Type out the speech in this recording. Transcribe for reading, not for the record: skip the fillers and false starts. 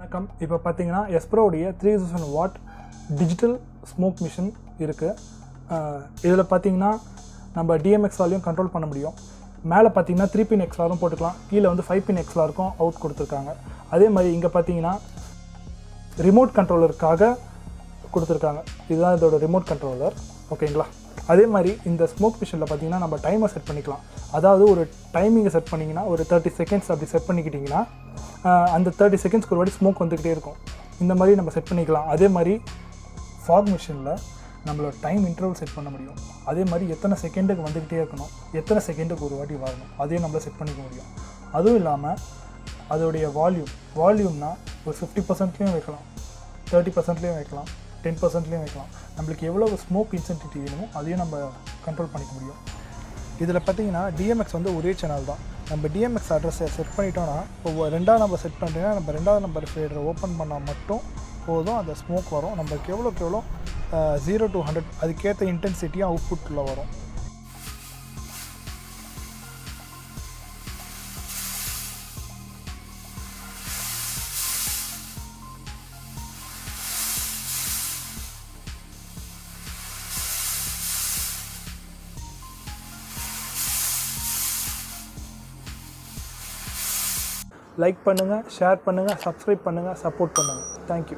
வணக்கம். இப்போ பார்த்தீங்கன்னா எஸ்ப்ரோடைய 3000 வாட் டிஜிட்டல் ஸ்மோக் மிஷின் இருக்குது. இதில் பார்த்தீங்கன்னா நம்ம டிஎம்எக்ஸ்ஆலையும் கண்ட்ரோல் பண்ண முடியும். மேலே பார்த்தீங்கன்னா 3 பின் எக்ஸ்ஆரும் போட்டுக்கலாம், கீழே வந்து 5 பின் எக்ஸ்ஆருக்கும் அவுட் கொடுத்துருக்காங்க. அதே மாதிரி இங்கே பார்த்தீங்கன்னா ரிமோட் கண்ட்ரோலருக்காக கொடுத்துருக்காங்க. இதுதான் இதோட ரிமோட் கண்ட்ரோலர், ஓகேங்களா. அதே மாதிரி இந்த ஸ்மோக் மிஷினில் பார்த்தீங்கன்னா நம்ம டைமர் செட் பண்ணிக்கலாம். அதாவது ஒரு டைமிங்கை செட் பண்ணிங்கன்னா ஒரு 30 செகண்ட்ஸ் அப்படி செட் பண்ணிக்கிட்டிங்கன்னா அந்த 30 செகண்ட்ஸ்க்கு ஒரு வாட்டி ஸ்மோக் வந்துக்கிட்டே இருக்கும். இந்த மாதிரி நம்ம செட் பண்ணிக்கலாம். அதே மாதிரி ஃபாக் மிஷினில் நம்மளோட டைம் இன்டர்வல் செட் பண்ண முடியும். அதே மாதிரி எத்தனை செகண்டுக்கு வந்துக்கிட்டே இருக்கணும், எத்தனை செகண்டுக்கு ஒரு வாட்டி வரணும், அதையும் நம்மள செட் பண்ணிக்க முடியும். அதுவும் இல்லாமல் அதோடைய வால்யூம்னா ஒரு 50%லேயும் வைக்கலாம், 30%லேயும் வைக்கலாம், 10%லேயும் வைக்கலாம். நம்மளுக்கு எவ்வளோ ஸ்மோக் இன்சென்சிட்டி வேணுமோ அதையும் நம்ம கண்ட்ரோல் பண்ணிக்க முடியும். இதில் பார்த்தீங்கன்னா டிஎம்எக்ஸ் வந்து ஒரே சேனல் தான். நம்ம டிஎம்எக்ஸ் அட்ரஸை செட் பண்ணிட்டோன்னா இப்போ 2ஆவது நம்பர் செட் பண்ணிட்டோன்னா நம்ம 2ஆவது நம்பர் ஃபேடரை ஓப்பன் பண்ணால் மட்டும் போதும், அந்த ஸ்மோக் வரும். நம்மளுக்கு எவ்வளோ 0 to 100 அதுக்கேற்ற இன்டென்சிட்டியும் அவுட்புட்டில் வரும். லைக் பண்ணுங்கள், ஷேர் பண்ணுங்கள், சப்ஸ்கிரைப் பண்ணுங்கள், சப்போர்ட் பண்ணுங்கள். தேங்க்யூ.